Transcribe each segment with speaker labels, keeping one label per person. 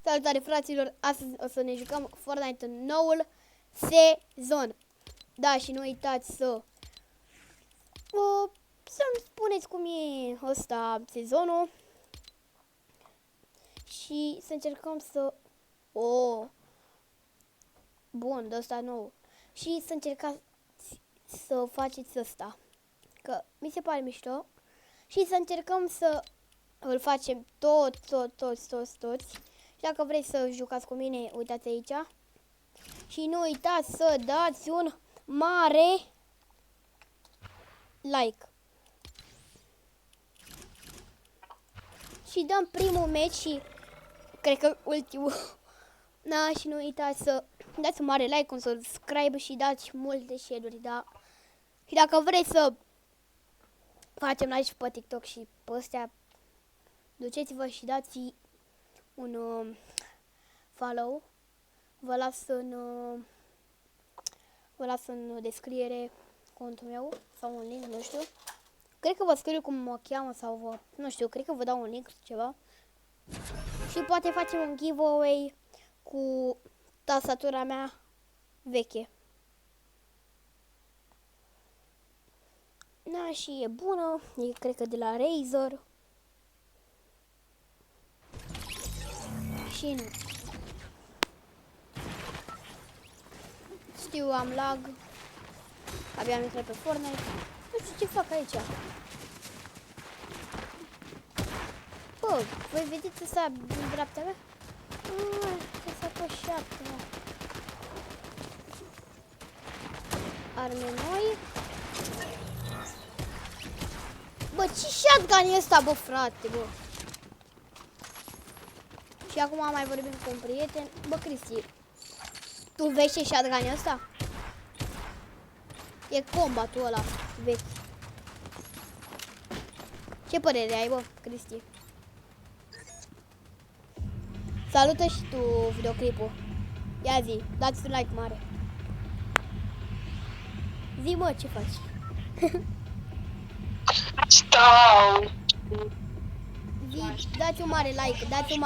Speaker 1: Salutare fraților, astăzi o să ne jucăm Fortnite în noul sezon. Da, și nu uitați să-mi spuneți cum e ăsta sezonul. Și să încercăm să... Bun, de ăsta nou. Și să încercați să faceți ăsta, că mi se pare mișto. Și să încercăm să îl facem toți. Și dacă vreți să jucați cu mine, uitați aici. Și nu uitați să dați un mare like. Și dăm primul meci și cred că ultimul. Da, și nu uitați să dați un mare like, un subscribe și dați multe share-uri, da. Și dacă vreți să facem live și pe TikTok și pe astea, duceți-vă și dați un follow. Vă las în descriere contul meu sau un link, nu știu. Cred că vă scriu cum mă cheamă sau nu știu, cred că vă dau un link ceva. Și poate facem un giveaway cu tastatura mea veche. Da, și e bună, e cred că de la Razer. Și nu. Știu, am lag. Abia am intrat pe Fortnite. Nu știu ce fac aici. Bă, voi vedeți ăsta din dreapta mea? Ce s-a pășat, mă. Arme noi. Bă, ce shotgun e ăsta, bă, frate, bă? Și acum am mai vorbit cu un prieten. Bă, Cristi, tu vezi ce shotgun e ăsta? E combatul ăla vechi. Ce părere ai, bă, Cristi? Salută și tu videoclipul. Ia zi, dați un like mare. Zi, mă, ce faci?
Speaker 2: Stau.
Speaker 1: Zi, dați un mare like, zi.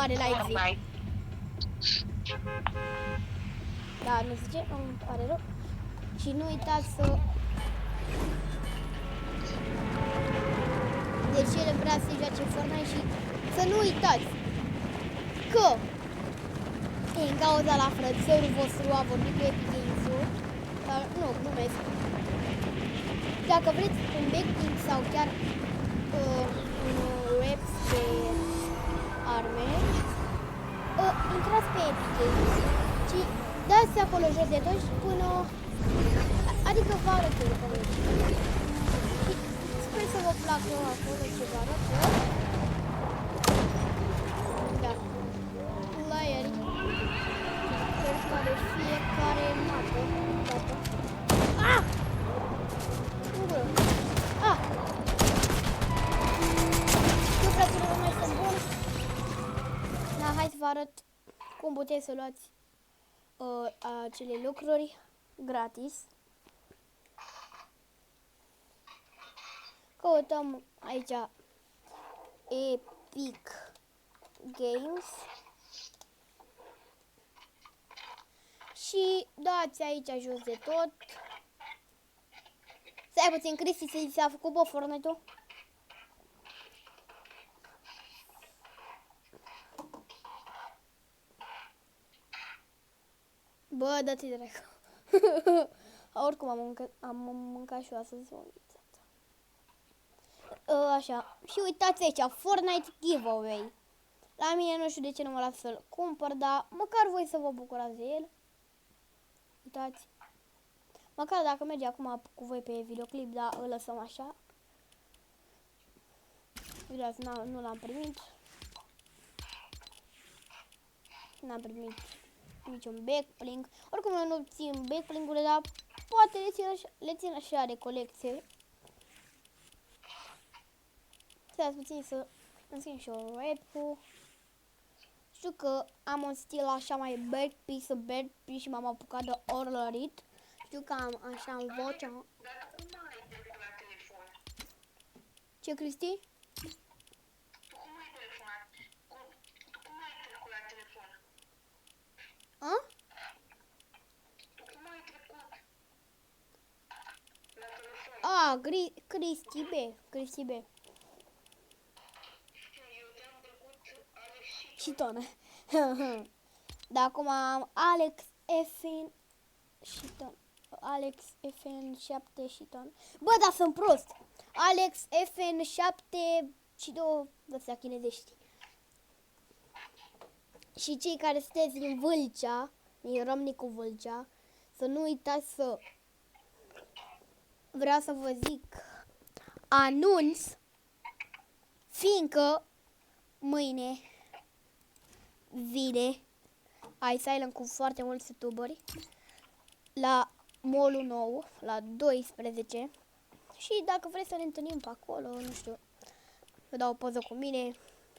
Speaker 1: Da, nu zice, îmi pare rău. Și nu uitați să... Deci el vrea să joace Fortnite și să nu uitați că din cauza la frățărul vostru a vorbit cu Epic Games-ul, dar nu, glumesc. Dacă vreți un backping sau chiar un rap pe arme, intrați pe Epic Games și dați acolo jos de tot până... Adică vă arăt eu după mine. Sper să vă placă acolo ce vă arăt eu. Da. Playeri. Sper că are fiecare mapă. Ah! Ah! Eu, fraților, mai sunt bun. Da, hai să vă arăt cum puteți să luați acele lucruri gratis. Căutăm aici Epic Games și dați aici jos de tot. Stai puțin, Cristi, s-a făcut bă Fortnite-ul? Bă, dă-te dracu. Oricum am mâncat și eu astăzi. Așa. Și uitați aici, Fortnite giveaway. La mine nu știu de ce nu mă las să-l cumpăr, dar măcar voi să vă bucurați de el. Uitați. Măcar dacă merge acum cu voi pe videoclip, dar îl lăsăm așa. Uitați, nu l-am primit. N-am primit niciun backbling. Oricum eu nu țin backbling-urile, dar poate le țin așa de colecție. Stai puțin să îmi schimb și eu rap-ul. Știu că am un stil așa mai backpiece și m-am apucat de orlărit. Știu că am așa în vocea.
Speaker 2: Dar tu cum ai telefon la telefon?
Speaker 1: Ce, Cristi?
Speaker 2: Tu cum ai telefonat? Tu cum ai telefon la telefon?
Speaker 1: Cristi B. Cristi B.
Speaker 2: Eu te-am trecut Alex și
Speaker 1: Shiton. Dar acum am Alex FN Shiton. Alex FN7 Shiton. Bă, dar sunt prost. Alex FN7 și două ăstea chinezești. Și cei care sunteți din Vâlcea, din Râmnicu Vâlcea, să nu uitați să... Vreau să vă zic anunț, fiindcă mâine vine iSilent cu foarte mulți youtuberi la mall-ul nou, la 12. Și dacă vreți să ne întâlnim pe acolo, nu știu, vă dau o poză cu mine,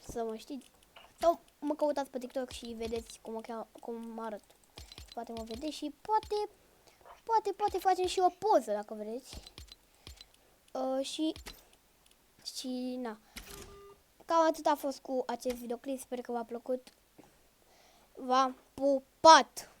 Speaker 1: să mă știți. Sau mă căutați pe TikTok și vedeți cum mă arăt. Poate mă vedeți și poate facem și o poză dacă vreți. Și na. Cam atât a fost cu acest videoclip. Sper că v-a plăcut. V-am pupat!